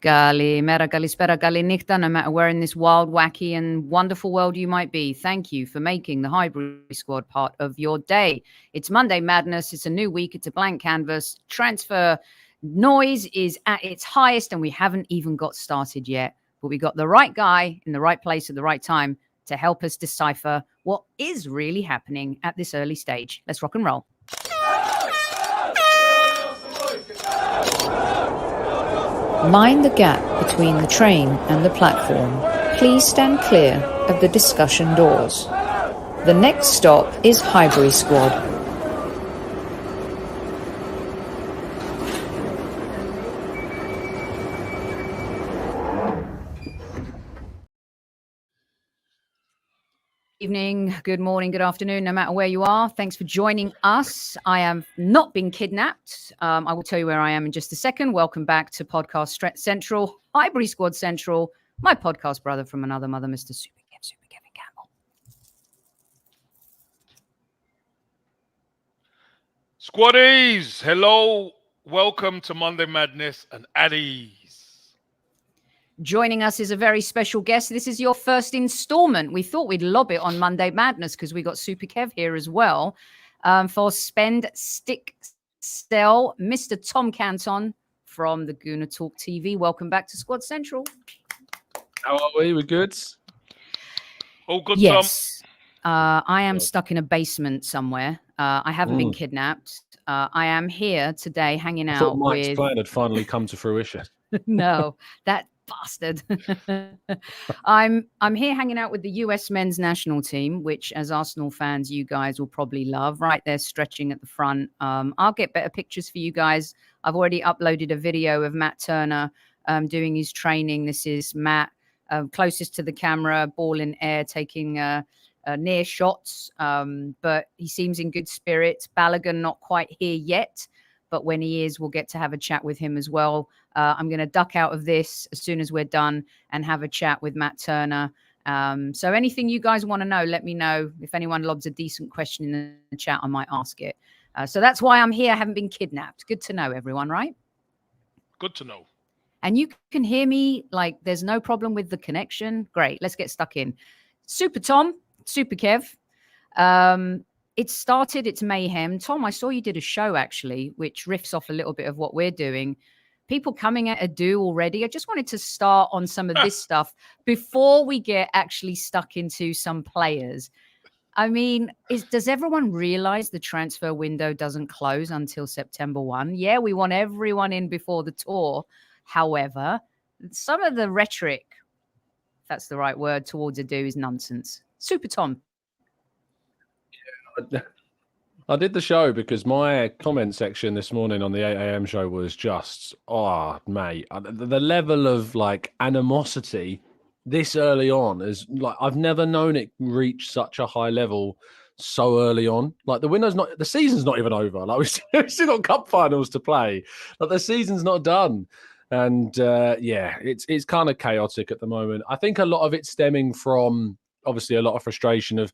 Kalimera, kalispera, kalinichta, no matter where in this wild, wacky, and wonderful world you might be. Thank you for making the Highbury Squad part of your day. It's Monday Madness. It's a new week. It's a blank canvas. Transfer noise is at its highest, and we haven't even got started yet. But we got the right guy in the right place at the right time to help us decipher what is really happening at this early stage. Let's rock and roll. Mind the gap between the train and the platform. Please stand clear of the discussion doors. The next stop is Highbury Squad. Evening, good morning, good afternoon, no matter where you are. Thanks for joining us. I have not been kidnapped. I will tell you where I am in just a second. Welcome back to Podcast Central, Highbury Squad Central, my podcast brother from another mother, Mr. Super Kevin Campbell. Squaddies, hello. Welcome to Monday Madness and Addies. Joining us is a very special guest. This is your first installment. We thought we'd lob it on Monday Madness because we got Super Kev here as well for Spend, Stick, Sell, Mr. Tom Canton from the Guna Talk TV. Welcome back to Squad Central. How are we? We're good? All good, yes. I am stuck in a basement somewhere. I haven't been kidnapped. I am here today hanging out I thought Mike's with... plan had finally come to fruition. No, that bastard. I'm here hanging out with the US men's national team, which as Arsenal fans, you guys will probably love. Right there, stretching at the front. I'll get better pictures for you guys. I've already uploaded a video of Matt Turner doing his training. This is Matt closest to the camera, ball in air, taking near shots. But he seems in good spirits. Balogun not quite here yet, but when he is, we'll get to have a chat with him as well. I'm going to duck out of this as soon as we're done and have a chat with Matt Turner. So anything you guys want to know, let me know. If anyone lobs a decent question in the chat, I might ask it. So that's why I'm here. I haven't been kidnapped. Good to know, everyone, right? Good to know. And you can hear me like there's no problem with the connection. Great. Let's get stuck in. Super Tom, Super Kev. It started, it's mayhem. Tom, I saw you did a show actually, which riffs off a little bit of what we're doing. People coming at a do already. I just wanted to start on some of this stuff before we get actually stuck into some players. I mean, does everyone realize the transfer window doesn't close until September 1? Yeah, we want everyone in before the tour. However, some of the rhetoric, if that's the right word, towards a do is nonsense. Super Tom. I did the show because my comment section this morning on the 8 a.m. show was just, mate, the level of like animosity this early on is like, I've never known it reach such a high level so early on. Like the season's not even over. Like we've still got cup finals to play. Like the season's not done. And it's kind of chaotic at the moment. I think a lot of it's stemming from obviously a lot of frustration of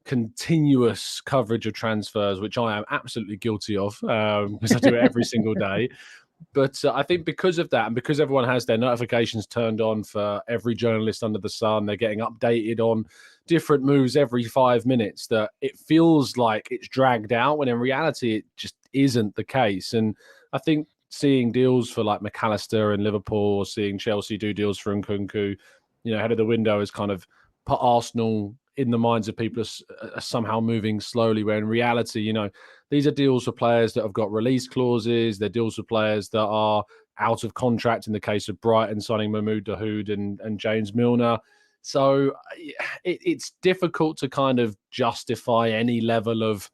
continuous coverage of transfers, which I am absolutely guilty of because I do it every single day. But I think because of that and because everyone has their notifications turned on for every journalist under the sun, they're getting updated on different moves every 5 minutes, that it feels like it's dragged out when in reality it just isn't the case. And I think seeing deals for like McAllister and Liverpool, or seeing Chelsea do deals for Nkunku, ahead of the window has kind of put Arsenal in the minds of people are somehow moving slowly, where in reality, these are deals for players that have got release clauses. They're deals for players that are out of contract in the case of Brighton signing Mahmoud Dahoud and James Milner. So it's difficult to kind of justify any level of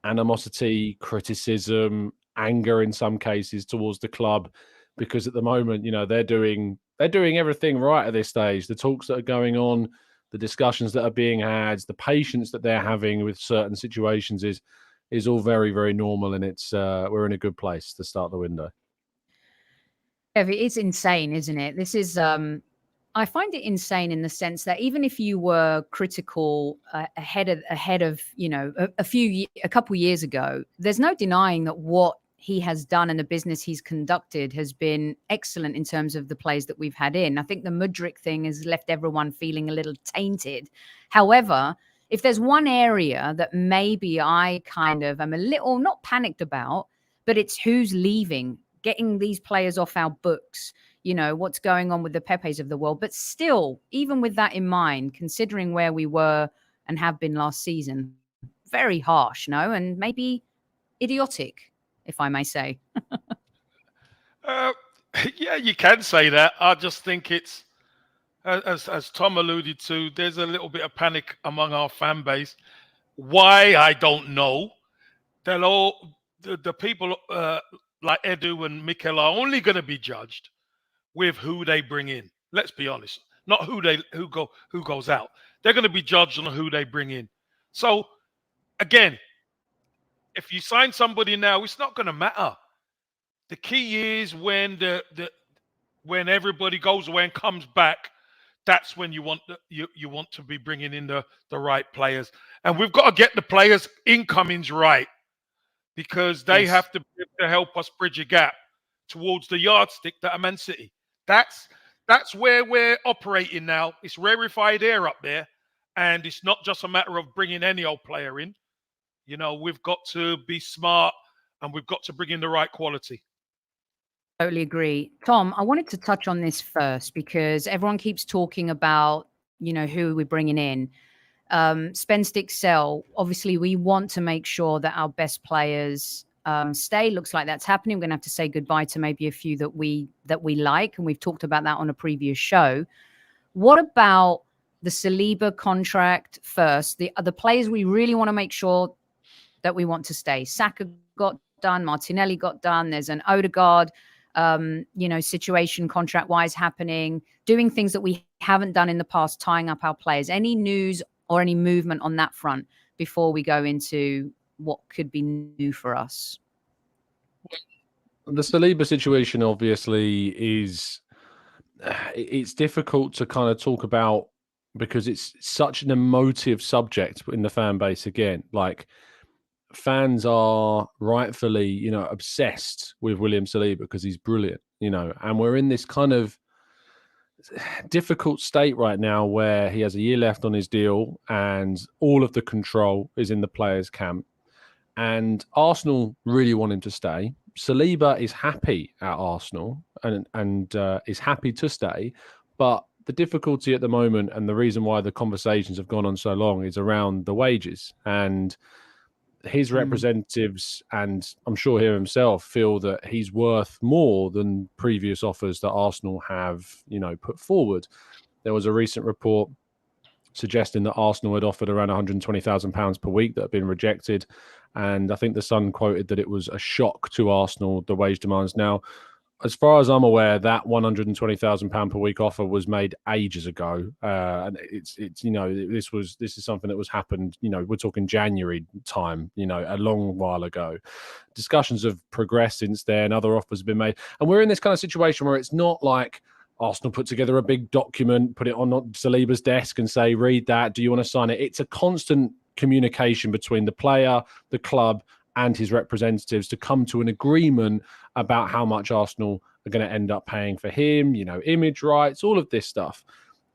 animosity, criticism, anger in some cases towards the club, because at the moment, they're doing everything right at this stage. The talks that are going on, the discussions that are being had, the patience that they're having with certain situations is all very, very normal, and it's we're in a good place to start the window. It's insane, isn't it? This is I find it insane in the sense that even if you were critical ahead of a couple years ago, there's no denying that what he has done and the business he's conducted has been excellent in terms of the players that we've had in. I think the Mudryk thing has left everyone feeling a little tainted. However, if there's one area that maybe I kind of am a little not panicked about, but it's who's leaving, getting these players off our books, you know, what's going on with the Pepes of the world. But still, even with that in mind, considering where we were and have been last season, very harsh, no? And maybe idiotic, if I may say. Yeah, you can say that. I just think it's, as Tom alluded to, there's a little bit of panic among our fan base. Why, I don't know. They'll all, the people like Edu and Mikel are only going to be judged with who they bring in. Let's be honest. Not who goes out. They're going to be judged on who they bring in. So, again, if you sign somebody now, it's not going to matter. The key is when when everybody goes away and comes back, that's when you want you want to be bringing in the right players. And we've got to get the players' incomings right, because they have to help us bridge a gap towards the yardstick that are Man City. That's where we're operating now. It's rarefied air up there, and it's not just a matter of bringing any old player in. You know, we've got to be smart, and we've got to bring in the right quality. Totally agree. Tom, I wanted to touch on this first because everyone keeps talking about, you know, who we're bringing in. Spend, stick, sell. Obviously, we want to make sure that our best players stay. Looks like that's happening. We're going to have to say goodbye to maybe a few that we like, and we've talked about that on a previous show. What about the Saliba contract first? The players we really want to make sure that we want to stay. Saka got done. Martinelli got done. There's an Odegaard, you know, situation contract-wise happening. Doing things that we haven't done in the past, tying up our players. Any news or any movement on that front before we go into what could be new for us? The Saliba situation obviously is, it's difficult to kind of talk about because it's such an emotive subject in the fan base again. Like, fans are rightfully, you know, obsessed with William Saliba because he's brilliant, you know, and we're in this kind of difficult state right now where he has a year left on his deal and all of the control is in the players' camp. And Arsenal really want him to stay. Saliba is happy at Arsenal and is happy to stay. But the difficulty at the moment and the reason why the conversations have gone on so long is around the wages. And his representatives, and I'm sure he himself, feel that he's worth more than previous offers that Arsenal have, you know, put forward. There was a recent report suggesting that Arsenal had offered around £120,000 per week that had been rejected. And I think the Sun quoted that it was a shock to Arsenal, the wage demands. Now, as far as I'm aware, that £120,000 per week offer was made ages ago, and it's you know, this is something that was happened. You know, we're talking January time. You know, a long while ago. Discussions have progressed since then. Other offers have been made, and we're in this kind of situation where it's not like Arsenal put together a big document, put it on Saliba's desk, and say, "Read that. Do you want to sign it?" It's a constant communication between the player, the club, and his representatives to come to an agreement about how much Arsenal are going to end up paying for him, you know, image rights, all of this stuff.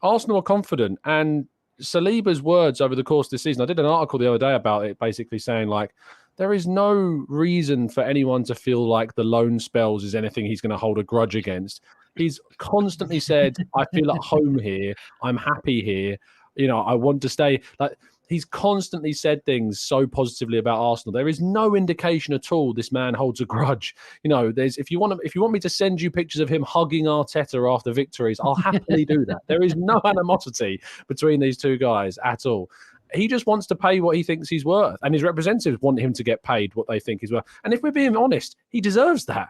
Arsenal are confident. And Saliba's words over the course of the season, I did an article the other day about it, basically saying, like, there is no reason for anyone to feel like the loan spells is anything he's going to hold a grudge against. He's constantly said, I feel at home here. I'm happy here. You know, I want to stay. Like, he's constantly said things so positively about Arsenal. There is no indication at all this man holds a grudge. You know, if you want me to send you pictures of him hugging Arteta after victories, I'll happily do that. There is no animosity between these two guys at all. He just wants to pay what he thinks he's worth, and his representatives want him to get paid what they think he's worth. And if we're being honest, he deserves that.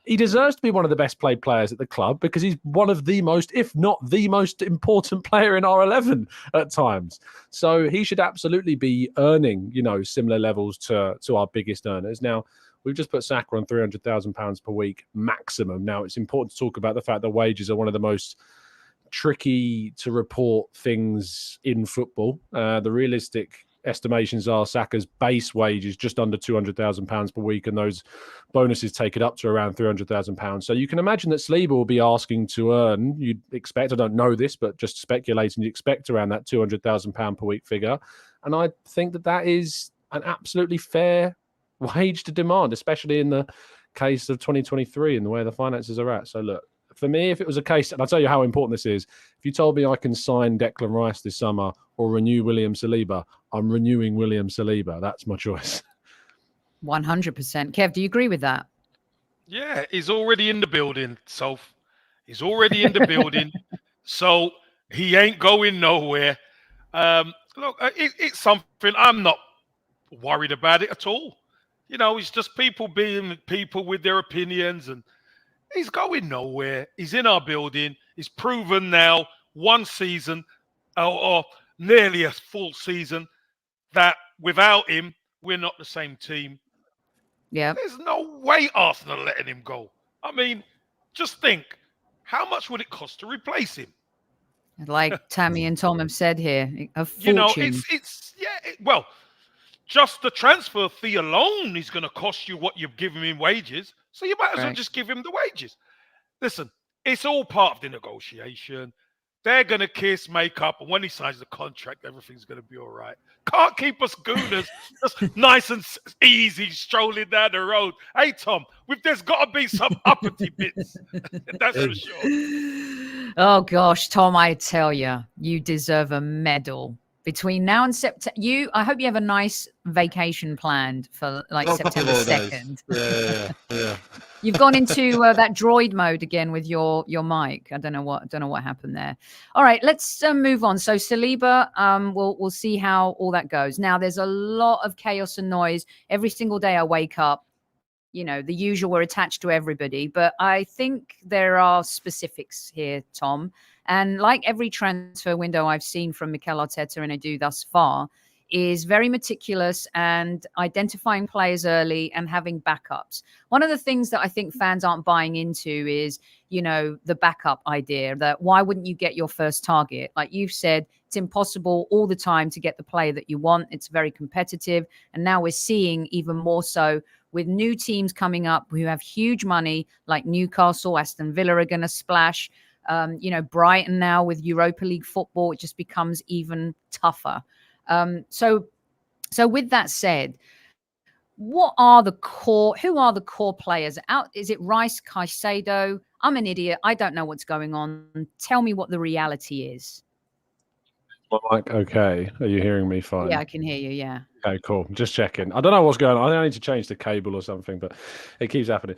He deserves to be one of the best played players at the club because he's one of the most, if not the most important player in our 11 at times. So he should absolutely be earning, you know, similar levels to our biggest earners. Now, we've just put Saka on £300,000 per week maximum. Now, it's important to talk about the fact that wages are one of the most tricky to report things in football. The realistic estimations are Saka's base wage is just under £200,000 per week, and those bonuses take it up to around £300,000. So you can imagine that Saliba will be asking to earn, you'd expect, I don't know this, but just speculating, you expect around that £200,000 per week figure. And I think that is an absolutely fair wage to demand, especially in the case of 2023 and the way the finances are at. So look, for me, if it was a case, and I'll tell you how important this is, if you told me I can sign Declan Rice this summer or renew William Saliba, I'm renewing William Saliba. That's my choice. 100%. Kev, do you agree with that? Yeah, he's already in the building, Soph. He's already in the building, so he ain't going nowhere. Look, it's something I'm not worried about it at all. You know, it's just people being people with their opinions, and he's going nowhere. He's in our building. He's proven now one season or nearly a full season that without him, we're not the same team. Yeah. There's no way Arsenal are letting him go. I mean, just think, how much would it cost to replace him? Like Tammy and Tom have said here, a fortune. You know, well, just the transfer fee alone is going to cost you what you've given him wages. So you might as well just give him the wages. Listen, it's all part of the negotiation. They're going to kiss, make up, and when he signs the contract, everything's going to be all right. Can't keep us gooners just nice and easy strolling down the road. Hey, Tom, there's got to be some uppity bits. That's for sure. Oh, gosh, Tom, I tell you, you deserve a medal. Between now and September, I hope you have a nice vacation planned for like September 2nd. Yeah. You've gone into that droid mode again with your mic. I don't know what happened there. All right, let's move on. So Saliba, we'll see how all that goes. Now, there's a lot of chaos and noise every single day I wake up. You know, the usual, we're attached to everybody, but I think there are specifics here, Tom. And like every transfer window I've seen from Mikel Arteta and Edu thus far, is very meticulous and identifying players early and having backups. One of the things that I think fans aren't buying into is, you know, the backup idea that why wouldn't you get your first target? Like you've said, it's impossible all the time to get the player that you want. It's very competitive. And now we're seeing even more so with new teams coming up who have huge money like Newcastle, Aston Villa are going to splash. You know, Brighton now with Europa League football, it just becomes even tougher. So with that said, who are the core players out? Is it Rice, Caicedo? I'm an idiot. I don't know what's going on. Tell me what the reality is. Mike, okay. Are you hearing me fine? Yeah, I can hear you. Yeah. Okay, cool. Just checking. I don't know what's going on. I need to change the cable or something, but it keeps happening.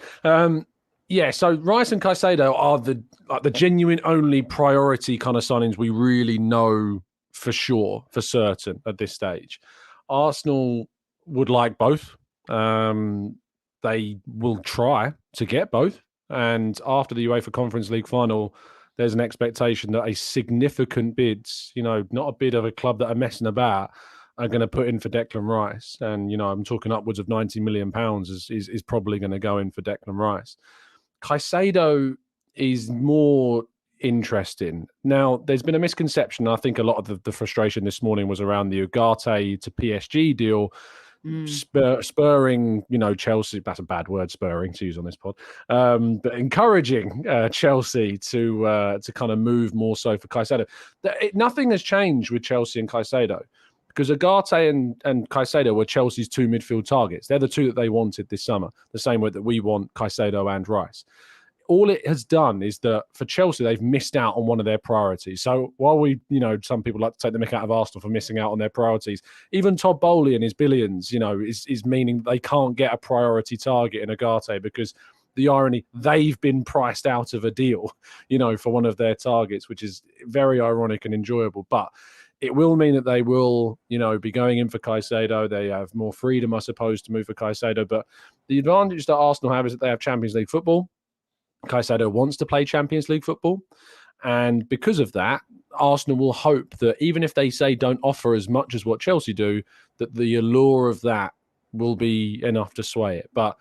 Yeah, so Rice and Caicedo are the genuine only priority kind of signings we really know for sure, for certain at this stage. Arsenal would like both. They will try to get both. And after the UEFA Conference League final, there's an expectation that a significant bids, you know, not a bid of a club that are messing about, are going to put in for Declan Rice. And, you know, I'm talking upwards of £90 million is probably going to go in for Declan Rice. Caicedo is more interesting. Now, there's been a misconception. I think a lot of the frustration this morning was around the Ugarte to PSG deal, spurring, you know, Chelsea. That's a bad word, spurring, to use on this pod, but encouraging Chelsea to kind of move more so for Caicedo. Nothing has changed with Chelsea and Caicedo, because Ugarte and Caicedo were Chelsea's two midfield targets. They're the two that they wanted this summer, the same way that we want Caicedo and Rice. All it has done is that for Chelsea, they've missed out on one of their priorities. So while we, you know, some people like to take the mick out of Arsenal for missing out on their priorities, even Todd Bowley and his billions, you know, is meaning they can't get a priority target in Ugarte, because the irony, they've been priced out of a deal, you know, for one of their targets, which is very ironic and enjoyable. But it will mean that they will, you know, be going in for Caicedo. They have more freedom, I suppose, to move for Caicedo. But the advantage that Arsenal have is that they have Champions League football. Caicedo wants to play Champions League football. And because of that, Arsenal will hope that even if they say don't offer as much as what Chelsea do, that the allure of that will be enough to sway it. But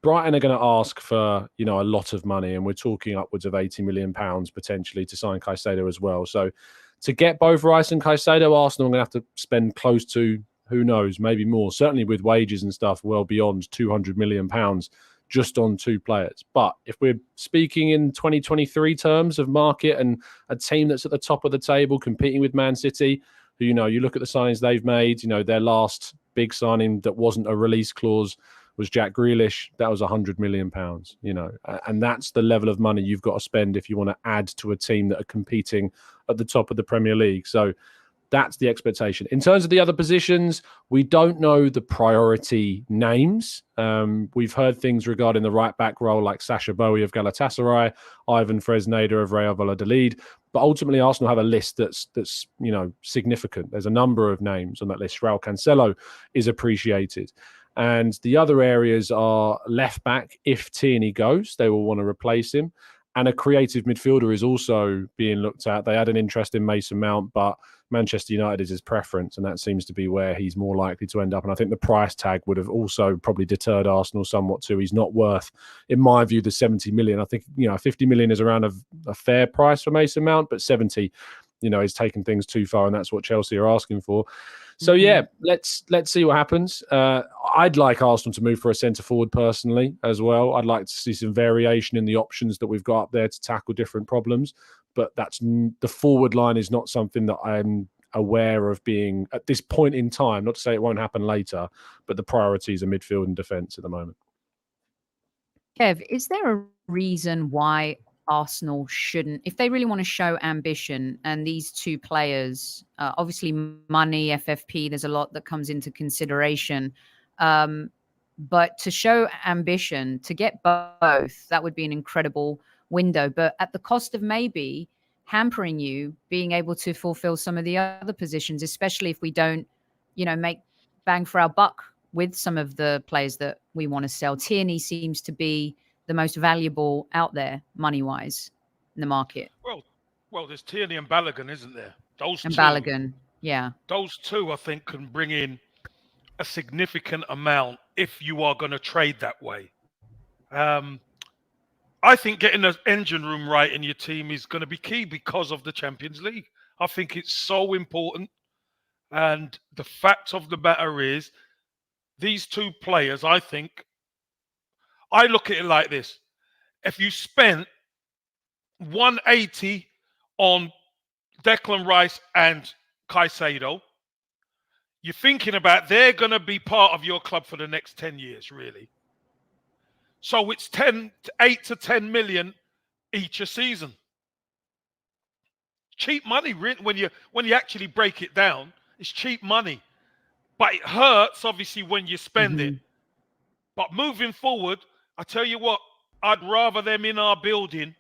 Brighton are going to ask for, you know, a lot of money, and we're talking upwards of £80 million potentially to sign Caicedo as well. So to get both Rice and Caicedo, Arsenal are going to have to spend close to Who knows? Maybe more. Certainly with wages and stuff well beyond £200 million just on 2 players. But if we're speaking in 2023 terms of market and a team that's at the top of the table competing with Man City, who, you look at the signings they've made, their last big signing that wasn't a release clause was Jack Grealish. That was £100 million, and that's the level of money you've got to spend if you want to add to a team that are competing at the top of the Premier League. So that's the expectation. In terms of the other positions, we don't know the priority names. We've heard things regarding the right-back role like Sacha Boey of Galatasaray, Ivan Fresneda of Real Valladolid. But ultimately, Arsenal have a list that's significant. There's a number of names on that list. Raul Cancelo is appreciated. And the other areas are left-back. If Tierney goes, they will want to replace him. And a creative midfielder is also being looked at. They had an interest in Mason Mount, but Manchester United is his preference, and that seems to be where he's more likely to end up. And I think the price tag would have also probably deterred Arsenal somewhat too. He's not worth, in my view, the 70 million. I think 50 million is around a fair price for Mason Mount, but 70, is taking things too far, and that's what Chelsea are asking for. So yeah, let's see what happens. I'd like Arsenal to move for a centre forward personally as well. I'd like to see some variation in the options that we've got up there to tackle different problems. But the forward line is not something that I'm aware of being at this point in time. Not to say it won't happen later, but the priorities are midfield and defence at the moment. Kev, is there a reason why Arsenal shouldn't, if they really want to show ambition, and these 2 players, obviously money, FFP, there's a lot that comes into consideration. But to show ambition, to get both, that would be an incredible window, but at the cost of maybe hampering you being able to fulfill some of the other positions, especially if we don't, make bang for our buck with some of the players that we want to sell. Tierney seems to be the most valuable out there, money-wise, in the market. Well, there's Tierney and Balogun, isn't there? Those and two, Balogun, yeah. Those 2, I think, can bring in a significant amount if you are going to trade that way. I think getting the engine room right in your team is going to be key because of the Champions League. I think it's so important. And the fact of the matter is, these 2 players, I look at it like this. If you spent 180 on Declan Rice and Caicedo, you're thinking about they're going to be part of your club for the next 10 years, really. So it's 8 to 10 million each a season. Cheap money, when you actually break it down, it's cheap money. But it hurts, obviously, when you spend it. But moving forward, I tell you what, I'd rather them in our building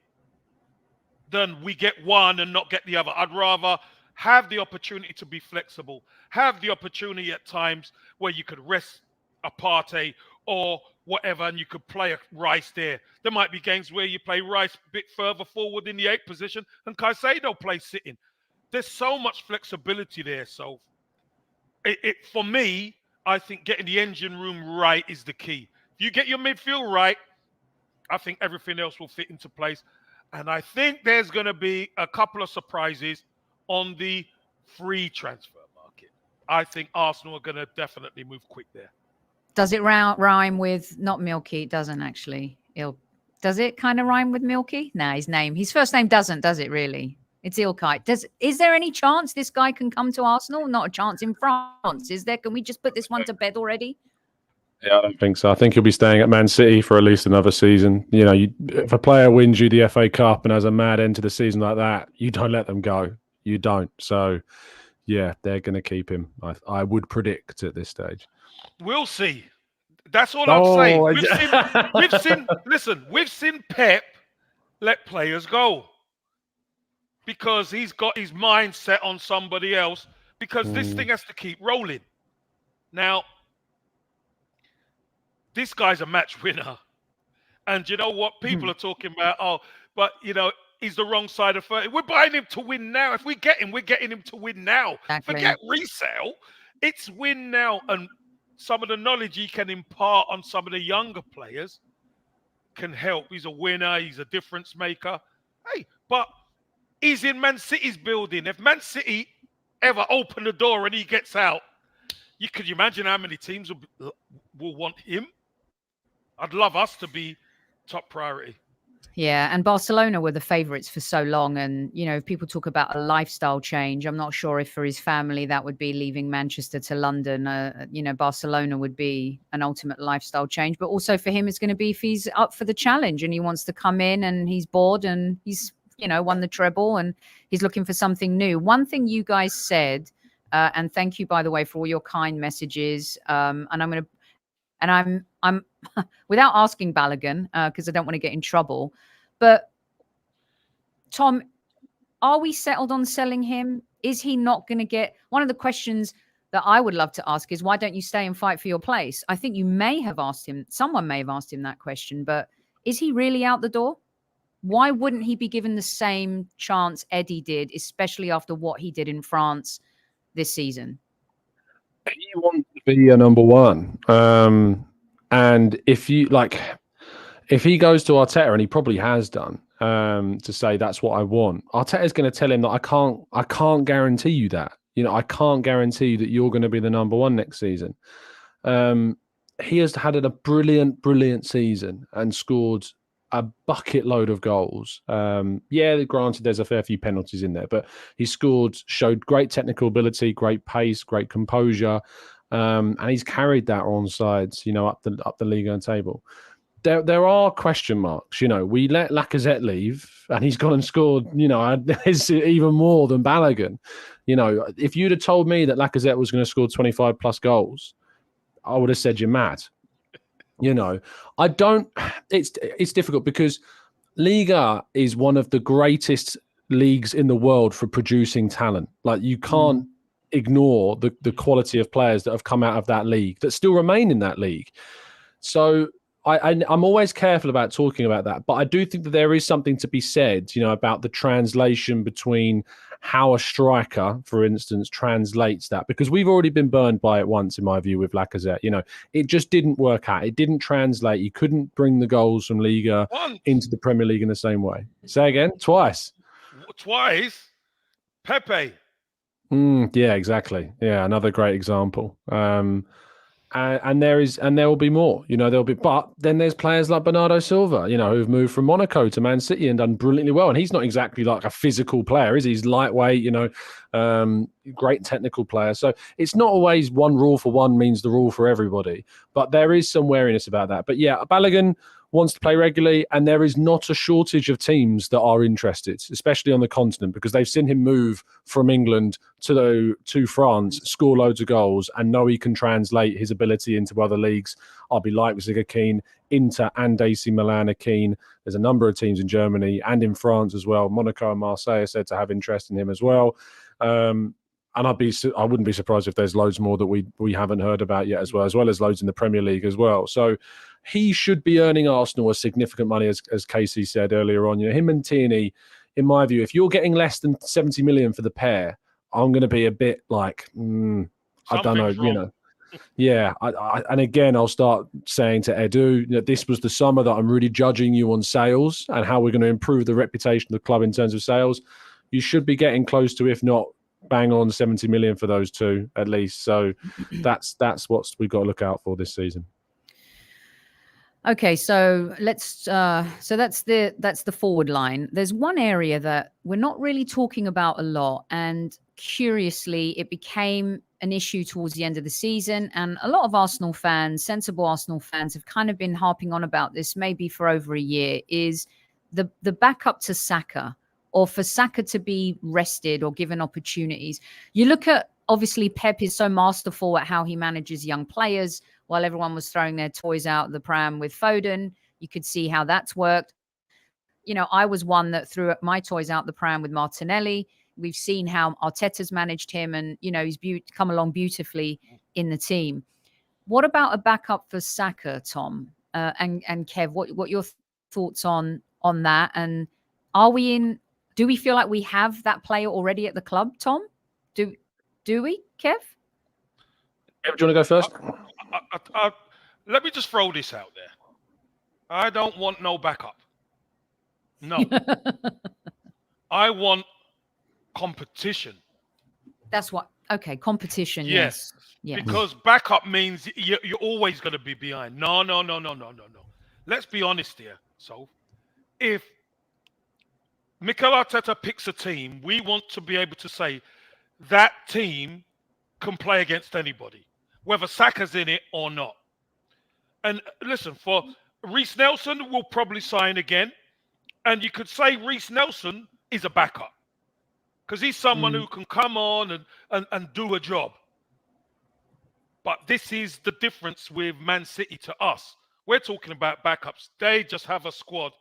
than we get one and not get the other. I'd rather have the opportunity to be flexible, have the opportunity at times where you could rest a Partey or whatever, and you could play a Rice there. There might be games where you play Rice a bit further forward in the 8th position and Caicedo plays sitting. There's so much flexibility there. So for me, I think getting the engine room right is the key. If you get your midfield right, I think everything else will fit into place. And I think there's going to be a couple of surprises on the free transfer market. I think Arsenal are going to definitely move quick there. Does it rhyme with, not Milky? It doesn't actually. Does it kind of rhyme with Milky? Nah, his first name doesn't, does it really? It's Ilkay. Is there any chance this guy can come to Arsenal? Not a chance in France, is there? Can we just put this one to bed already? Yeah, I don't think so. I think he'll be staying at Man City for at least another season. If a player wins you the FA Cup and has a mad end to the season like that, you don't let them go. You don't. So, yeah, they're going to keep him. I would predict at this stage. We'll see. That's all I'm saying. We've seen Pep let players go because he's got his mind set on somebody else because this thing has to keep rolling. Now, this guy's a match winner. And you know what? People are talking about, he's the wrong side of 30. We're buying him to win now. If we get him, we're getting him to win now. Exactly. Forget resale. It's win now. And some of the knowledge he can impart on some of the younger players can help. He's a winner. He's a difference maker. Hey, but he's in Man City's building. If Man City ever open the door and he gets out, Could you imagine how many teams will want him? I'd love us to be top priority. Yeah, and Barcelona were the favourites for so long. And, if people talk about a lifestyle change, I'm not sure if for his family that would be leaving Manchester to London. Barcelona would be an ultimate lifestyle change. But also for him, it's going to be if he's up for the challenge and he wants to come in and he's bored and he's, won the treble and he's looking for something new. One thing you guys said, and thank you, by the way, for all your kind messages. I'm without asking Balogun, because I don't want to get in trouble. But Tom, are we settled on selling him? Is he not going to get one of the questions that I would love to ask is why don't you stay and fight for your place? I think you may have asked him, someone may have asked him that question, but is he really out the door? Why wouldn't he be given the same chance Eddie did, especially after what he did in France this season? He wants to be a number one. And if he goes to Arteta, and he probably has done, to say that's what I want, Arteta's going to tell him that I can't guarantee you that. I can't guarantee you that you're going to be the number one next season. He has had a brilliant season and scored a bucket load of goals. Granted, there's a fair few penalties in there, but he showed great technical ability, great pace, great composure. And he's carried that on sides, up the league and table. There are question marks. We let Lacazette leave, and he's gone and scored. Even more than Balogun. If you'd have told me that Lacazette was going to score 25 plus goals, I would have said you're mad. I don't. It's difficult because Liga is one of the greatest leagues in the world for producing talent. Like, you can't ignore the quality of players that have come out of that league that still remain in that league. So I'm always careful about talking about that, but I do think that there is something to be said, about the translation between how a striker, for instance, translates that, because we've already been burned by it once, in my view, with Lacazette. It just didn't work out. It didn't translate. You couldn't bring the goals from Liga into the Premier League in the same way. Say again? Twice. Pepe. Yeah, exactly. Yeah, another great example. And there will be more. But then there's players like Bernardo Silva, who've moved from Monaco to Man City and done brilliantly well. And he's not exactly like a physical player, is he? He's lightweight, great technical player. So it's not always one rule for one means the rule for everybody. But there is some wariness about that. But yeah, Balogun wants to play regularly, and there is not a shortage of teams that are interested, especially on the continent, because they've seen him move from England to France, score loads of goals, and know he can translate his ability into other leagues. RB Leipzig are keen, Inter and AC Milan are keen. There's a number of teams in Germany and in France as well. Monaco and Marseille are said to have interest in him as well. And I wouldn't be surprised if there's loads more that we haven't heard about yet as well as loads in the Premier League as well. So he should be earning Arsenal a significant money, as Casey said earlier on. Him and Tierney, in my view, if you're getting less than 70 million for the pair, I'm going to be a bit like, I don't know, Yeah, and again, I'll start saying to Edu, this was the summer that I'm really judging you on sales and how we're going to improve the reputation of the club in terms of sales. You should be getting close to, if not bang on 70 million for those two at least. So that's what we've got to look out for this season. Okay, so let's so that's the forward line. There's one area that we're not really talking about a lot, and curiously it became an issue towards the end of the season, and a lot of Arsenal fans, sensible Arsenal fans, have kind of been harping on about this maybe for over a year, is the backup to Saka, or for Saka to be rested or given opportunities. You look at, obviously, Pep is so masterful at how he manages young players. While everyone was throwing their toys out the pram with Foden, you could see how that's worked. I was one that threw my toys out the pram with Martinelli. We've seen how Arteta's managed him, and, he's come along beautifully in the team. What about a backup for Saka, Tom? And Kev, what your thoughts on that? And do we feel like we have that player already at the club, Tom? Do we, Kev? Do you want to go first? Let me just throw this out there. I don't want no backup. No. I want competition. That's what Okay, competition, Yes. yes. Because backup means you're always going to be behind. No. Let's be honest here. So if Mikel Arteta picks a team, we want to be able to say that team can play against anybody, whether Saka's in it or not. And listen, for Reece Nelson, will probably sign again. And you could say Reece Nelson is a backup because he's someone who can come on and do a job. But this is the difference with Man City to us. We're talking about backups. They just have a squad,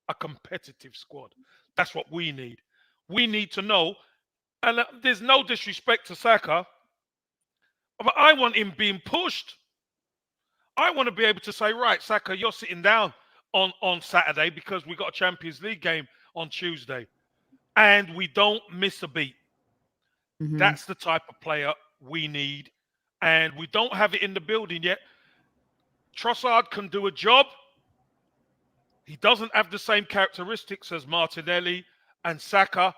a competitive squad. That's what we need. We need to know, and there's no disrespect to Saka, but I want him being pushed. I want to be able to say, right, Saka, you're sitting down on Saturday because we got a Champions League game on Tuesday. And we don't miss a beat. That's the type of player we need. And we don't have it in the building yet. Trossard can do a job. He doesn't have the same characteristics as Martinelli and Saka.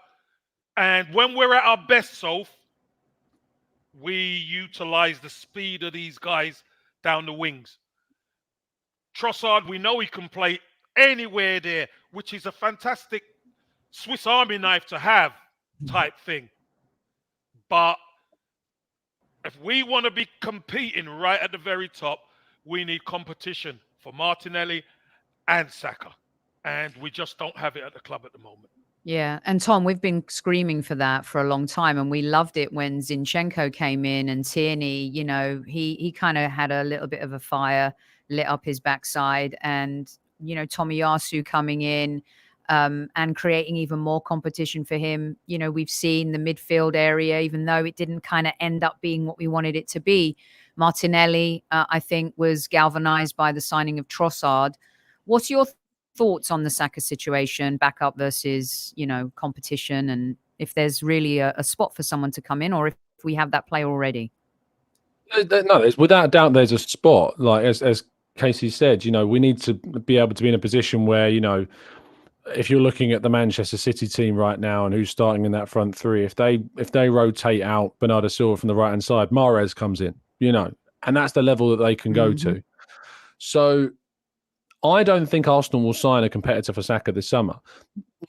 And when we're at our best, Soph, we utilize the speed of these guys down the wings. Trossard, we know he can play anywhere there, which is a fantastic Swiss Army knife to have type thing. But if we want to be competing right at the very top, we need competition for Martinelli and Saka. And we just don't have it at the club at the moment. Yeah. And Tom, we've been screaming for that for a long time. And we loved it when Zinchenko came in and Tierney, you know, he kind of had a little bit of a fire lit up his backside. And, you know, Tomiyasu coming in and creating even more competition for him. You know, we've seen the midfield area, even though it didn't kind of end up being what we wanted it to be. Martinelli, I think, was galvanized by the signing of Trossard. What's your thoughts on the Saka situation, backup versus, you know, competition, and if there's really a spot for someone to come in, or if we have that player already? No, there's without doubt there's a spot. Like as Casey said, you know, we need to be able to be in a position where, you know, if you're looking at the Manchester City team right now and who's starting in that front three, if they rotate out Bernardo Silva from the right hand side, Mahrez comes in, you know, and that's the level that they can go to. So I don't think Arsenal will sign a competitor for Saka this summer.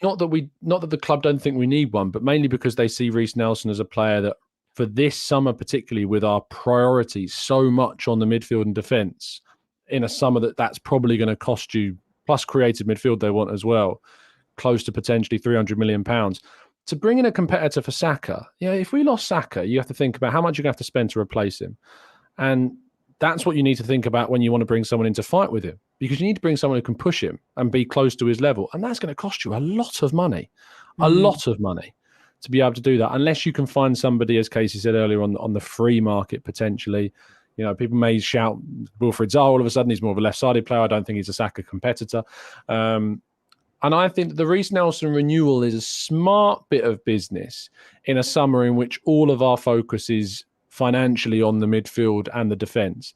Not that the club don't think we need one, but mainly because they see Reece Nelson as a player that for this summer, particularly with our priorities so much on the midfield and defence, in a summer that's probably going to cost you, plus creative midfield they want as well, close to potentially £300 million. To bring in a competitor for Saka, yeah, if we lost Saka, you have to think about how much you're going to have to spend to replace him. And that's what you need to think about when you want to bring someone in to fight with him, because you need to bring someone who can push him and be close to his level. And that's going to cost you a lot of money, to be able to do that, unless you can find somebody, as Casey said earlier, on the free market potentially. You know, people may shout Wilfried Zaha all of a sudden. He's more of a left-sided player. I don't think he's a Saka competitor. And I think that the Reece Nelson renewal is a smart bit of business in a summer in which all of our focus is financially on the midfield and the defence.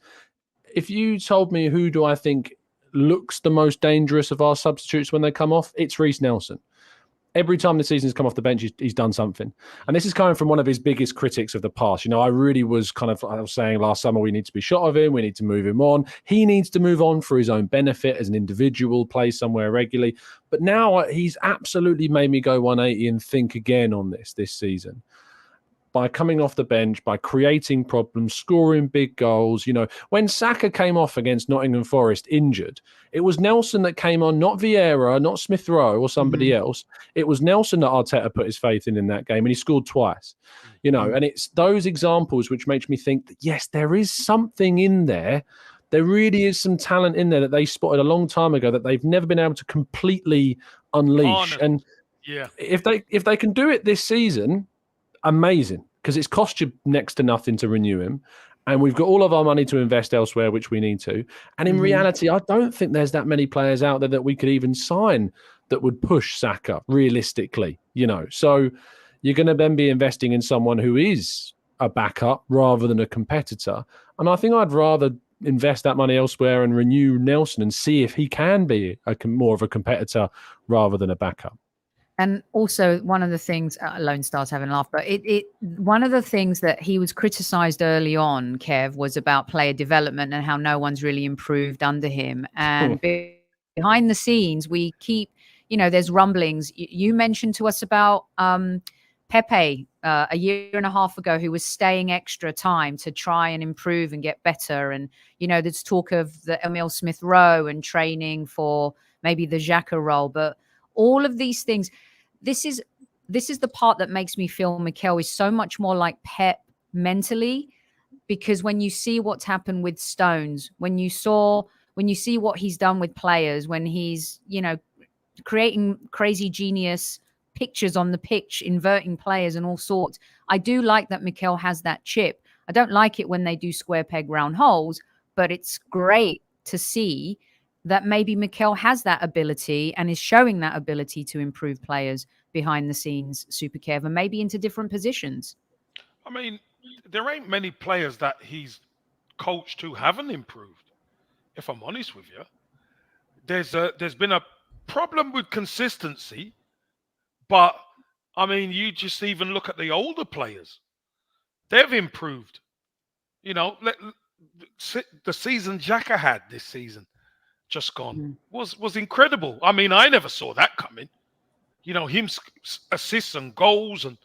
If you told me who do I think looks the most dangerous of our substitutes when they come off, it's Reece Nelson. Every time the season's come off the bench, he's done something. And this is coming from one of his biggest critics of the past. You know, I was saying last summer, we need to be shot of him. We need to move him on. He needs to move on for his own benefit as an individual, play somewhere regularly. But now he's absolutely made me go 180 and think again on this season. By coming off the bench, by creating problems, scoring big goals. You know, when Saka came off against Nottingham Forest injured, it was Nelson that came on, not Vieira, not Smith Rowe or somebody else. It was Nelson that Arteta put his faith in that game, and he scored twice. You know, and it's those examples which makes me think that, yes, there is something in there. There really is some talent in there that they spotted a long time ago that they've never been able to completely unleash. And if they can do it this season, amazing, because it's cost you next to nothing to renew him, and we've got all of our money to invest elsewhere, which we need to. And in reality, I don't think there's that many players out there that we could even sign that would push Saka realistically, you know. So you're going to then be investing in someone who is a backup rather than a competitor. And I think I'd rather invest that money elsewhere and renew Nelson and see if he can be more of a competitor rather than a backup. And also, one of the things, Lone Star's having a laugh, but one of the things that he was criticised early on, Kev, was about player development and how no one's really improved under him. And behind the scenes, we keep, there's rumblings. You mentioned to us about Pepe a year and a half ago, who was staying extra time to try and improve and get better. And, there's talk of the Emile Smith Rowe and training for maybe the Xhaka role. But all of these things, this is the part that makes me feel Mikel is so much more like Pep mentally, because when you see what's happened with Stones, when you see what he's done with players, when he's, creating crazy genius pictures on the pitch, inverting players and all sorts. I do like that Mikel has that chip. I don't like it when they do square peg round holes, but it's great to see that maybe Mikel has that ability and is showing that ability to improve players behind the scenes, Super Kev, and maybe into different positions. I mean, there ain't many players that he's coached who haven't improved, if I'm honest with you. There's been a problem with consistency, but I mean, you just even look at the older players. They've improved. The season Xhaka had this season, just gone, was incredible. I mean, I never saw that coming. Him assists and goals and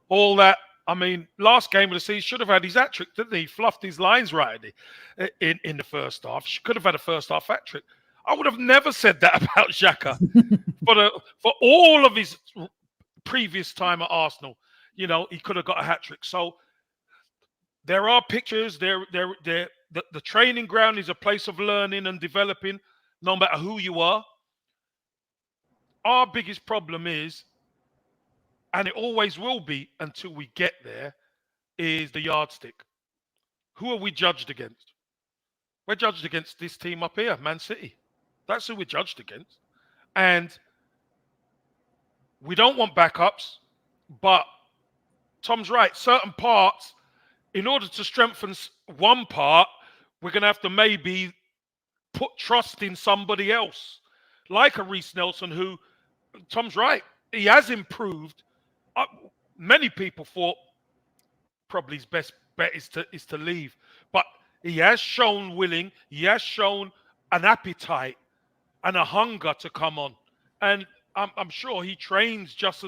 all that. I mean, last game of the season should have had his hat trick, didn't he? He fluffed his lines right in the first half. She could have had a first half hat trick. I would have never said that about Xhaka for all of his previous time at Arsenal. He could have got a hat trick. So there are pictures. The training ground is a place of learning and developing, no matter who you are. Our biggest problem is, and it always will be until we get there, is the yardstick. Who are we judged against? We're judged against this team up here, Man City. That's who we're judged against. And we don't want backups, but Tom's right. Certain parts, in order to strengthen one part, we're going to have to maybe put trust in somebody else, like a Reece Nelson, who, Tom's right, he has improved. Many people thought probably his best bet is to leave, but he has shown willing. He has shown an appetite and a hunger to come on, and I'm sure he trains just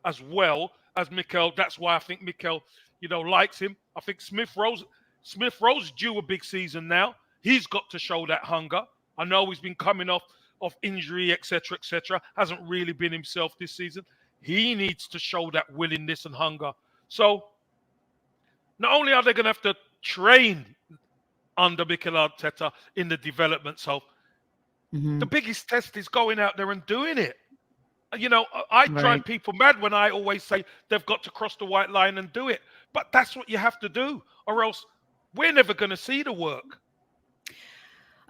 as well as Mikel. That's why I think Mikel, likes him. I think Smith Rowe's due a big season now. He's got to show that hunger. I know he's been coming off injury, etc., hasn't really been himself this season. He needs to show that willingness and hunger. So not only are they going to have to train under Mikel Arteta in the development, so the biggest test is going out there and doing it. I drive people mad when I always say they've got to cross the white line and do it. But that's what you have to do, or else we're never going to see the work.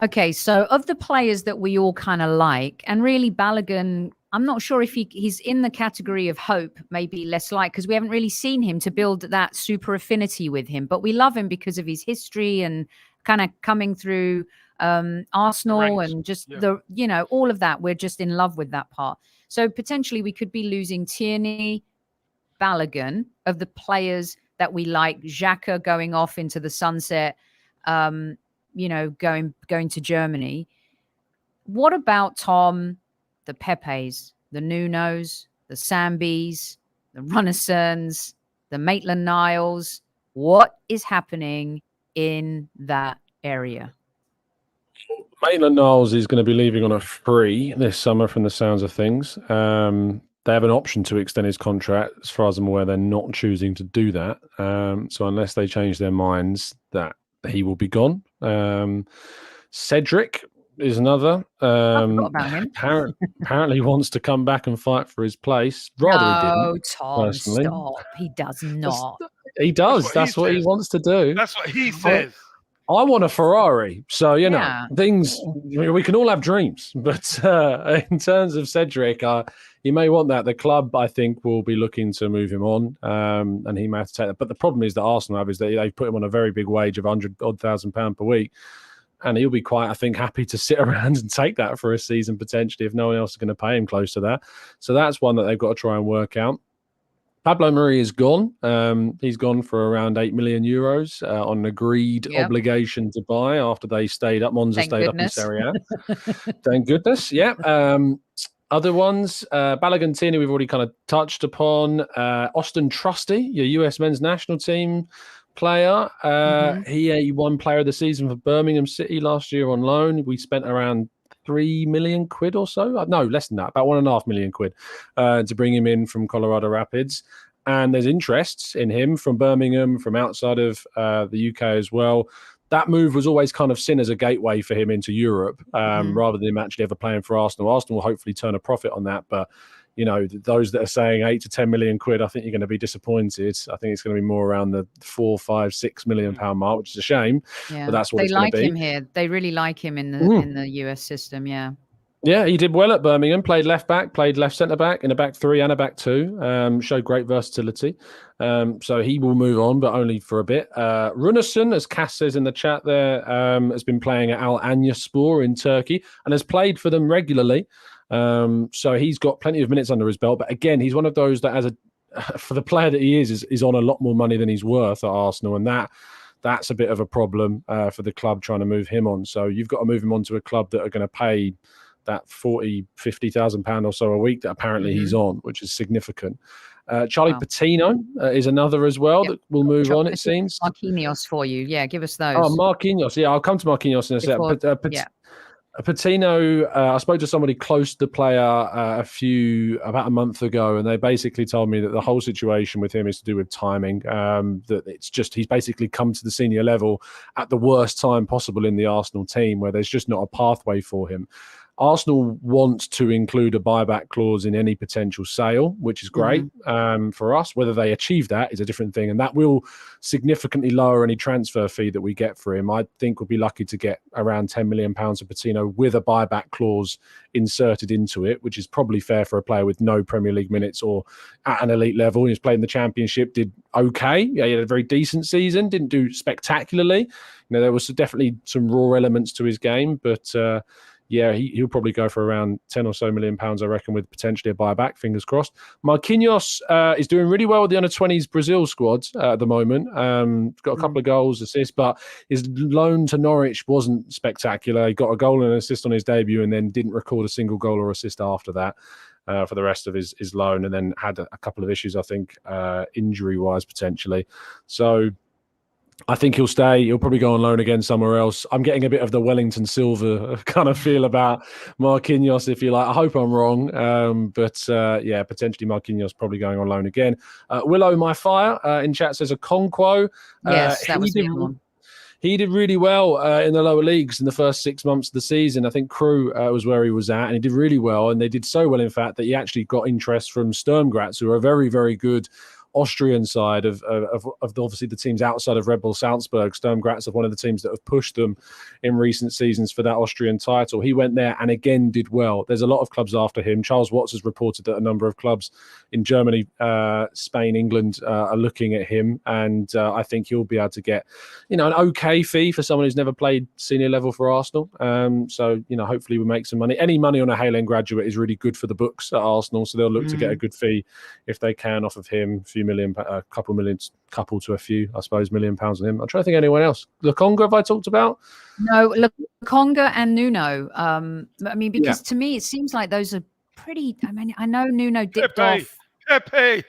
Okay, so of the players that we all kind of like, and really Balogun, I'm not sure if he's in the category of hope, maybe less like, because we haven't really seen him to build that super affinity with him. But we love him because of his history and kind of coming through Arsenal Ranks. And just all of that. We're just in love with that part. So potentially we could be losing Tierney, Balogun, of the players that we like, Xhaka going off into the sunset, going to Germany. What about, Tom, the Pepes, the Nunos, the Sambis, the Runnissons, the Maitland-Niles? What is happening in that area? Maitland-Niles is going to be leaving on a free this summer from the sounds of things. They have an option to extend his contract. As far as I'm aware, they're not choosing to do that. So unless they change their minds, that he will be gone. Cedric is another. Apparently wants to come back and fight for his place. He didn't. Tom, personally. stop. He does not. He does. That's what he wants to do. That's what he says. I want a Ferrari. So, things, we can all have dreams. But in terms of Cedric, he may want that. The club, I think, will be looking to move him on, and he may have to take that. But the problem is that Arsenal have is that they've put him on a very big wage of £100,000 per week. and he'll be quite, I think, happy to sit around and take that for a season potentially if no one else is going to pay him close to that. So that's one that they've got to try and work out. Pablo Mari is gone. He's gone for around €8 million on an agreed obligation to buy after they stayed up. Monza stayed up in Serie A. Thank goodness. Yeah. Other ones, Balogun Tierney, we've already kind of touched upon. Austin Trusty, your US men's national team player. He won player of the season for Birmingham City last year on loan. We spent around £3 million or so. No, less than that, about £1.5 million to bring him in from Colorado Rapids. And there's interests in him from Birmingham, from outside of the UK as well. That move was always kind of seen as a gateway for him into Europe, rather than him actually ever playing for Arsenal. Arsenal will hopefully turn a profit on that, but you know, those that are saying £8 to £10 million, I think you're going to be disappointed. I think it's going to be more around the £4, £5, £6 million mark, which is a shame. Yeah. But that's what they it's going to be. They like him here. They really like him in the US system. Yeah. Yeah, he did well at Birmingham. Played left back, played left centre back in a back three and a back two. Showed great versatility. So he will move on, but only for a bit. Runarsson, as Cass says in the chat there, has been playing at Al Anyaspor in Turkey and has played for them regularly. So he's got plenty of minutes under his belt. But again, he's one of those that, for the player that he is on a lot more money than he's worth at Arsenal, and that's a bit of a problem for the club trying to move him on. So you've got to move him on to a club that are going to pay that £40,000-50,000 or so a week that apparently he's on, which is significant. Charlie Patino is another as well that will move on, it seems. Marquinhos for you. Yeah, give us those. Oh, Marquinhos. Yeah, I'll come to Marquinhos in a second. Patino, I spoke to somebody close to the player about a month ago, and they basically told me that the whole situation with him is to do with timing. That it's just he's basically come to the senior level at the worst time possible in the Arsenal team, where there's just not a pathway for him. Arsenal want to include a buyback clause in any potential sale, which is great for us. Whether they achieve that is a different thing, and that will significantly lower any transfer fee that we get for him. I think we'll be lucky to get around £10 million of Patino with a buyback clause inserted into it, which is probably fair for a player with no Premier League minutes or at an elite level. He was playing the Championship, did okay. Yeah, he had a very decent season, didn't do spectacularly. You know, there was definitely some raw elements to his game, but yeah, he'll probably go for around £10 or so million, I reckon, with potentially a buyback, fingers crossed. Marquinhos is doing really well with the under-20s Brazil squad at the moment. Got a couple of goals, assists, but his loan to Norwich wasn't spectacular. He got a goal and an assist on his debut and then didn't record a single goal or assist after that for the rest of his loan, and then had a couple of issues, I think, injury-wise, potentially. So I think he'll stay. He'll probably go on loan again somewhere else. I'm getting a bit of the Wellington Silva kind of feel about Marquinhos, if you like. I hope I'm wrong. But yeah, potentially Marquinhos probably going on loan again. Willow My Fire in chat says Okonkwo. Yes, that was the one. He did really well in the lower leagues in the first 6 months of the season. I think Crew was where he was at, and he did really well. And they did so well, in fact, that he actually got interest from Sturm Graz, who are a very, very good Austrian side of obviously the teams outside of Red Bull Salzburg. Sturm Graz are one of the teams that have pushed them in recent seasons for that Austrian title. He went there and again did well. There's a lot of clubs after him. Charles Watts has reported that a number of clubs in Germany, Spain, England are looking at him, and I think he'll be able to get, you know, an okay fee for someone who's never played senior level for Arsenal. So, you know, hopefully we'll make some money. Any money on a Halen graduate is really good for the books at Arsenal, so they'll look to get a good fee if they can off of him. A few million, a couple million, couple to a few, I suppose, £1 million on him. I'm trying to think of anyone else. Lokonga, have I talked about? No, Lokonga and Nuno. I mean, because to me, it seems like those are pretty. I mean, I know Nuno dipped off. Pepe.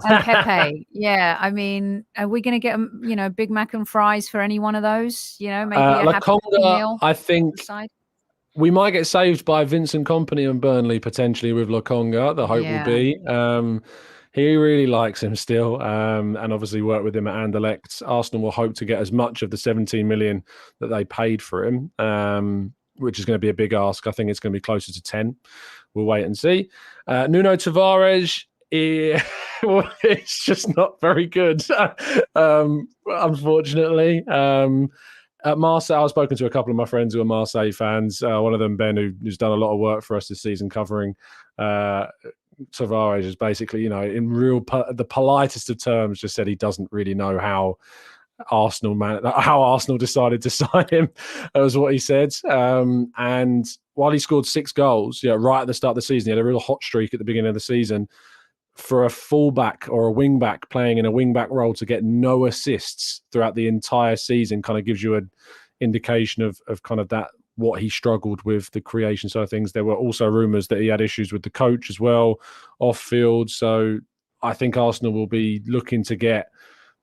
And Pepe. Yeah, I mean, are we going to get, you know, Big Mac and fries for any one of those? You know, maybe a happy meal. I think we might get saved by Vincent Kompany and Burnley potentially with Lokonga. The hope will be. He really likes him still, and obviously worked with him at Anderlecht. Arsenal will hope to get as much of the 17 million that they paid for him, which is going to be a big ask. I think it's going to be closer to 10. We'll wait and see. Nuno Tavares, it's just not very good, unfortunately. At Marseille, I've spoken to a couple of my friends who are Marseille fans. One of them, Ben, who's done a lot of work for us this season covering Tavares, is basically, you know, in the politest of terms, just said he doesn't really know how Arsenal how Arsenal decided to sign him. That was what he said. And while he scored 6 goals, right at the start of the season, he had a real hot streak at the beginning of the season. For a fullback or a wing-back playing in a wing-back role to get no assists throughout the entire season kind of gives you an indication of kind of that, what he struggled with, the creation side of things. There were also rumours that he had issues with the coach as well, off-field. So I think Arsenal will be looking to get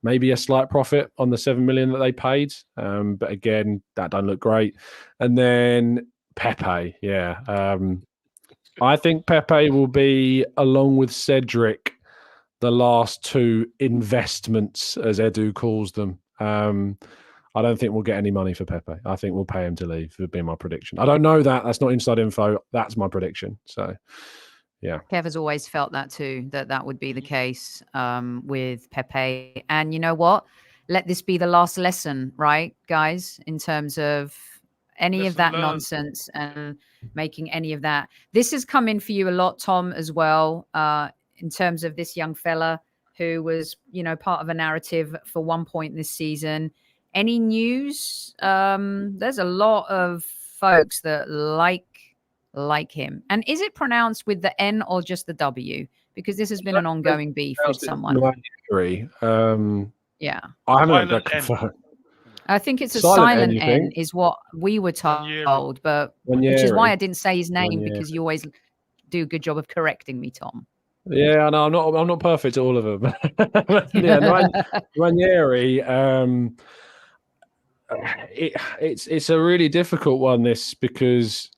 maybe a slight profit on the 7 million that they paid. But again, that doesn't look great. And then Pepe, I think Pepe will be, along with Cedric, the last 2 investments, as Edu calls them. I don't think we'll get any money for Pepe. I think we'll pay him to leave, would be my prediction. I don't know that. That's not inside info. That's my prediction. So, yeah. Kev has always felt that too, that would be the case with Pepe. And you know what? Let this be the last lesson, right, guys, in terms of any of that nonsense and making any of that. This has come in for you a lot, Tom, as well, in terms of this young fella who was, part of a narrative for one point this season. Any news? There's a lot of folks that like him. And is it pronounced with the N or just the W? Because this has been an ongoing beef with someone. Yeah. I haven't heard that confirmed. I think it's a silent N is what we were told, but which is why I didn't say his name, because you always do a good job of correcting me, Tom. Yeah, no, I'm not perfect at all of them. Ranieri, it's a really difficult one, this, because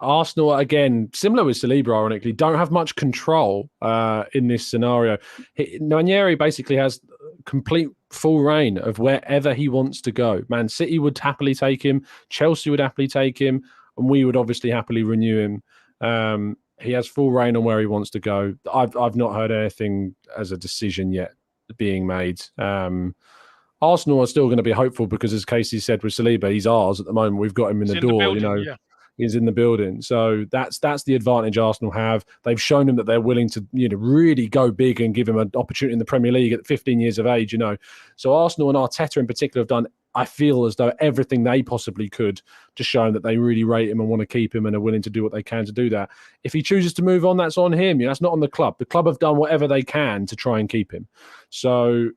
Arsenal, again, similar with Saliba, ironically, don't have much control in this scenario. Ranieri basically has complete full reign of wherever he wants to go. Man City would happily take him, Chelsea would happily take him, and we would obviously happily renew him. He has full reign on where he wants to go. I've not heard anything as a decision yet being made. Arsenal are still going to be hopeful because, as Casey said with Saliba, he's ours at the moment. We've got him in the door, He's in the building. So that's the advantage Arsenal have. They've shown him that they're willing to, really go big and give him an opportunity in the Premier League at 15 years of age, So Arsenal and Arteta in particular have done, I feel, as though everything they possibly could to show him that they really rate him and want to keep him and are willing to do what they can to do that. If he chooses to move on, that's on him. That's not on the club. The club have done whatever they can to try and keep him. So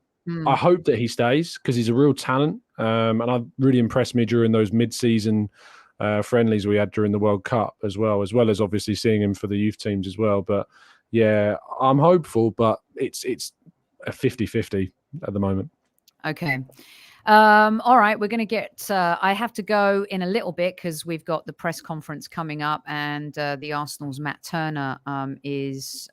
I hope that he stays, because he's a real talent. And I've really impressed me during those mid-season friendlies we had during the World Cup as well as obviously seeing him for the youth teams as well. But yeah, I'm hopeful, but it's a 50-50 at the moment. Okay. All right, we're going to get I have to go in a little bit because we've got the press conference coming up, and the Arsenal's Matt Turner is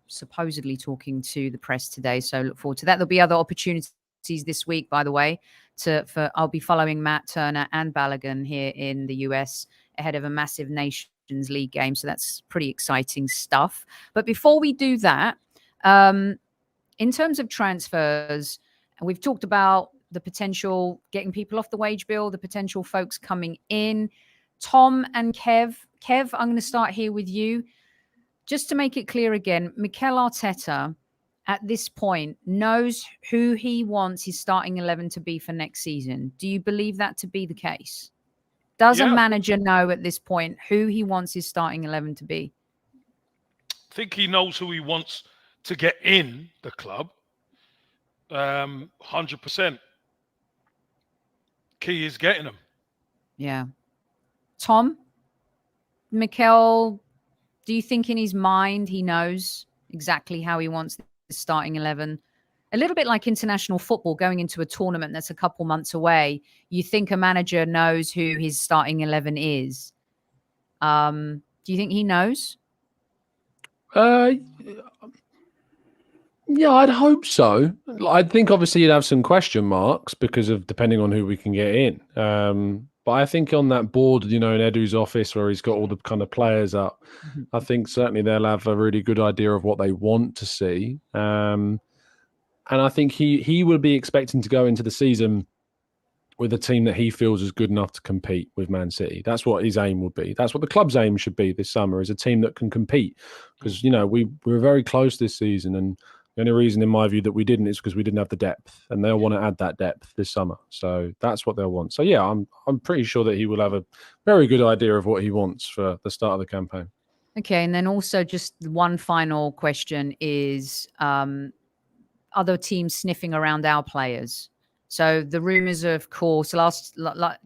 supposedly talking to the press today, so look forward to that. There'll be other opportunities this week, by the way. I'll be following Matt Turner and Balogun here in the US ahead of a massive Nations League game, so that's pretty exciting stuff. But before we do that, in terms of transfers, we've talked about the potential getting people off the wage bill, the potential folks coming in. Tom and Kev, I'm going to start here with you. Just to make it clear again, Mikel Arteta at this point knows who he wants his starting 11 to be for next season. Do you believe that to be the case? Does a manager know at this point who he wants his starting 11 to be? I think he knows who he wants to get in the club. 100%. Key is getting them. Yeah. Tom, Mikel, do you think in his mind he knows exactly how he wants the starting 11? A little bit like international football going into a tournament that's a couple months away. You think a manager knows who his starting 11 is. Do you think he knows? Yeah, I'd hope so. I think obviously you'd have some question marks because of depending on who we can get in. But I think on that board, in Edu's office where he's got all the kind of players up, I think certainly they'll have a really good idea of what they want to see. And I think he will be expecting to go into the season with a team that he feels is good enough to compete with Man City. That's what his aim would be. That's what the club's aim should be this summer, is a team that can compete. Because, we were very close this season, and The only reason, in my view, that we didn't is because we didn't have the depth, and they'll want to add that depth this summer. So that's what they'll want. So yeah, I'm pretty sure that he will have a very good idea of what he wants for the start of the campaign. Okay, and then also just one final question is other teams sniffing around our players. So the rumors, of course,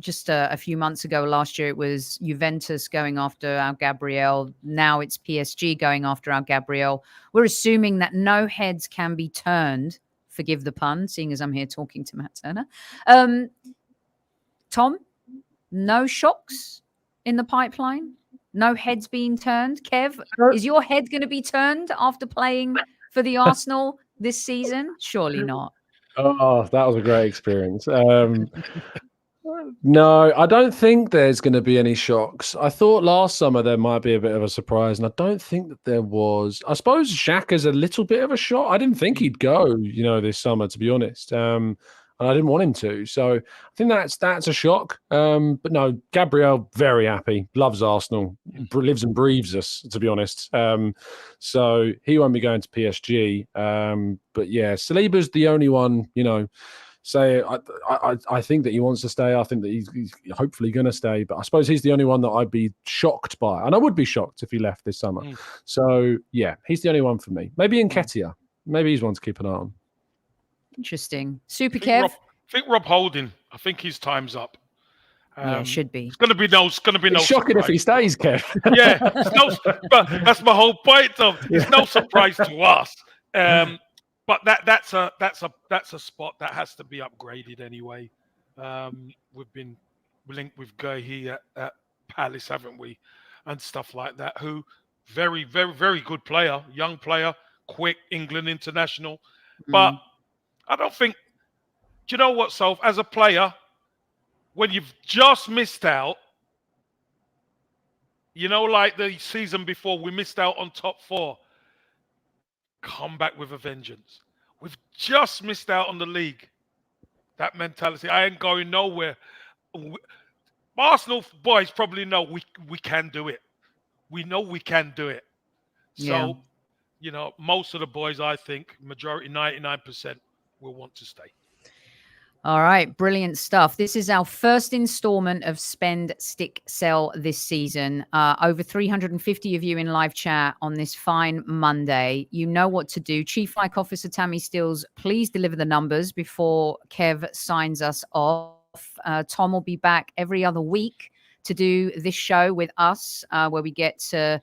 just a few months ago, last year, it was Juventus going after our Gabriel. Now it's PSG going after our Gabriel. We're assuming that no heads can be turned. Forgive the pun, seeing as I'm here talking to Matt Turner. Tom, no shocks in the pipeline? No heads being turned? Kev, is your head going to be turned after playing for the Arsenal this season? Surely not. Oh, that was a great experience. No, I don't think there's going to be any shocks. I thought last summer there might be a bit of a surprise, and I don't think that there was. I suppose Xhaka's a little bit of a shock. I didn't think he'd go, this summer, to be honest. And I didn't want him to. So I think that's a shock. But no, Gabriel, very happy. Loves Arsenal. Lives and breathes us, to be honest. So he won't be going to PSG. But yeah, Saliba's the only one, say I think that he wants to stay. I think that he's hopefully going to stay. But I suppose he's the only one that I'd be shocked by. And I would be shocked if he left this summer. So yeah, he's the only one for me. Maybe Nketiah. Maybe he's one to keep an eye on. Interesting. Super Kev? I think Rob Holding. I think his time's up. Yeah, it should be. It's going to be no. It's shocking if he stays, Kev. Yeah, but that's my whole point. It's no surprise to us. But that's a spot that has to be upgraded anyway. We've been linked with Guehi at Palace, haven't we, and stuff like that. Who very, very, very good player, young player, quick England international, but. I don't think, do you know what, Soph? As a player, when you've just missed out, like the season before, we missed out on top 4. Come back with a vengeance. We've just missed out on the league. That mentality, I ain't going nowhere. Arsenal boys probably know we can do it. We know we can do it. So, most of the boys, I think, majority, 99%, will want to stay. All right, brilliant stuff. This is our first installment of Spend, Stick, Sell this season. Over 350 of you in live chat on this fine Monday. You know what to do. Chief Like Officer Tammy Stills, please deliver the numbers before Kev signs us off. Tom will be back every other week to do this show with us, where we get to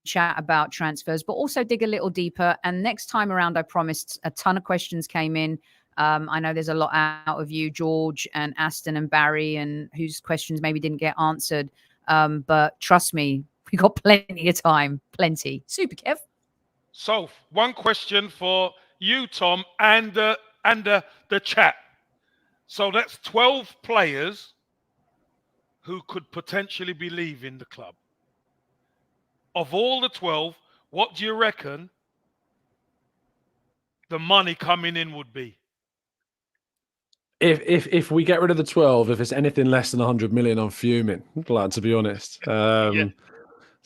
chat about transfers, but also dig a little deeper. And next time around, I promised, a ton of questions came in. I know there's a lot out of you, George and Aston and Barry, and whose questions maybe didn't get answered. But trust me, we got plenty of time. Plenty. Super Kev. So one question for you, Tom, and the chat. So that's 12 players who could potentially be leaving the club. Of all the 12, what do you reckon the money coming in would be? If we get rid of the 12, if it's anything less than 100 million, I'm fuming, like, to be honest. So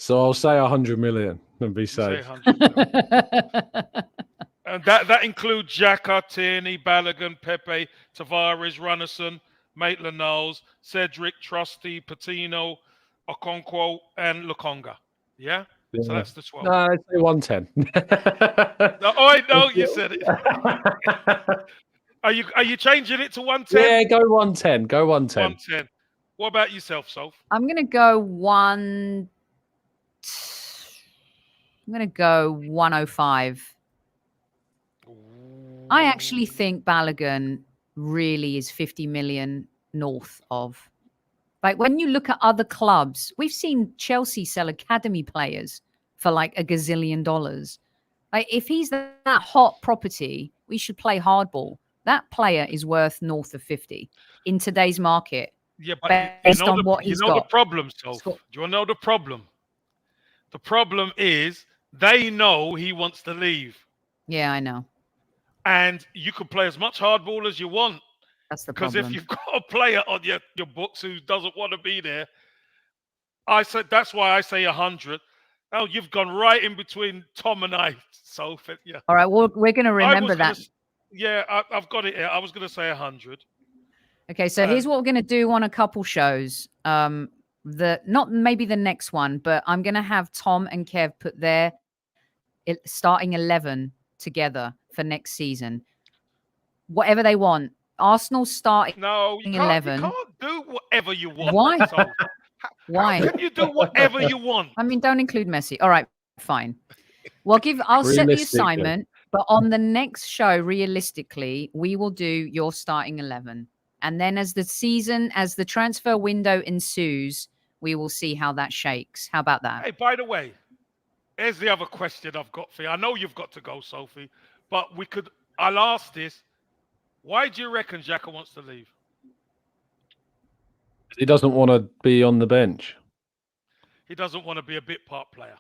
I'll say 100 million and be safe. And that includes Xhaka, Tierney, Balogun, Pepe, Tavares, Runnison, Maitland-Niles, Cedric, Trusty, Patino, Okonkwo, and Lukonga. Yeah? So that's the 12. No, I'd say 110. No, you said it. Are you changing it to 110? Yeah, go 110. Go 110. 110. What about yourself, Soph? I'm going to go 105. I actually think Balogun really is 50 million north of. Like, when you look at other clubs, we've seen Chelsea sell academy players for like $1 gazillion. Like, if he's that hot property, we should play hardball. That player is worth north of 50 in today's market. Yeah, but based on what he's got. The problem, Soph? Do you want to know the problem? The problem is they know he wants to leave. Yeah, I know. And you can play as much hardball as you want. That's the problem. Because if you've got a player on your books who doesn't want to be there, I said that's why I say 100. Oh, you've gone right in between Tom and I, Sophie. Yeah. All right. Well, we're going to remember that. Yeah, I've got it here. I was going to say 100. Okay, so here's what we're going to do on a couple shows. Not maybe the next one, but I'm going to have Tom and Kev put their starting 11 together for next season. Whatever they want. Arsenal starting 11. You can't do whatever you want. Why? So, Why? How can you do whatever you want? I mean, don't include Messi. All right, fine. Well, I'll set the assignment, but on the next show, realistically, we will do your starting 11. And then as the transfer window ensues, we will see how that shakes. How about that? Hey, by the way, here's the other question I've got for you. I know you've got to go, Sophie, but I'll ask this. Why do you reckon Xhaka wants to leave? He doesn't want to be on the bench. He doesn't want to be a bit part player.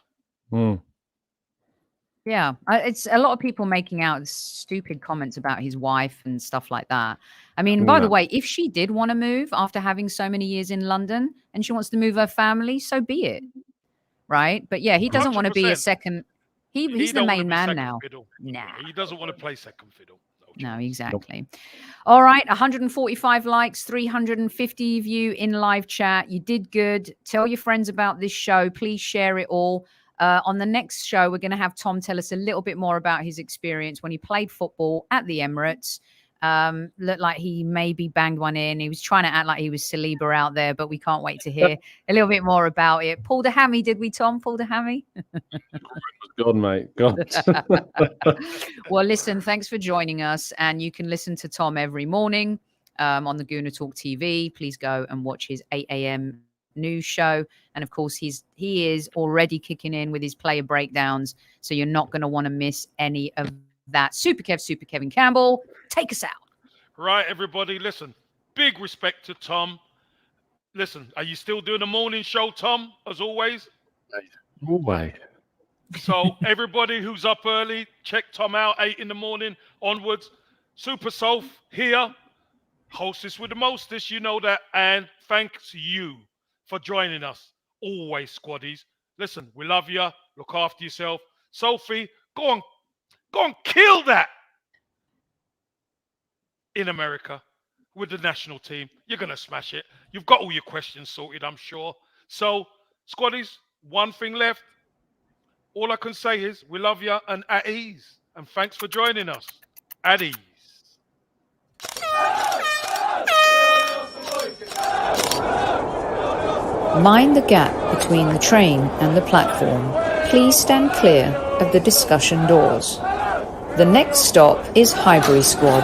Yeah, it's a lot of people making out stupid comments about his wife and stuff like that. I mean, by the way, if she did want to move after having so many years in London and she wants to move her family, so be it. Right? But yeah, he doesn't want to be a second. He's the main man now. Nah. He doesn't want to play second fiddle. No, exactly. Nope. All right, 145 likes, 350 of you in live chat. You did good. Tell your friends about this show. Please share it all. On the next show, we're going to have Tom tell us a little bit more about his experience when he played football at the Emirates. Looked like he maybe banged one in. He was trying to act like he was Saliba out there, but we can't wait to hear a little bit more about it. Pulled a hammy, did we, Tom? Pulled a hammy? God, mate. God. Well, listen, thanks for joining us. And you can listen to Tom every morning on the Gooner Talk TV. Please go and watch his 8 a.m. news show. And of course, he is already kicking in with his player breakdowns. So you're not going to want to miss any of that. Super Kevin Campbell, take us out. Right, everybody, listen. Big respect to Tom. Listen, are you still doing the morning show, Tom, as always? Always. So everybody who's up early, check Tom out, 8 in the morning onwards. Super Soph here, hostess with the mostest, you know that. And thanks you for joining us. Always, squaddies. Listen, we love you. Look after yourself. Sophie, go on kill that in America with the national team. You're going to smash it. You've got all your questions sorted, I'm sure. So, squaddies, one thing left. All I can say is we love you and at ease. And thanks for joining us. At ease. Mind the gap between the train and the platform. Please stand clear of the discussion doors. The next stop is Highbury Squad.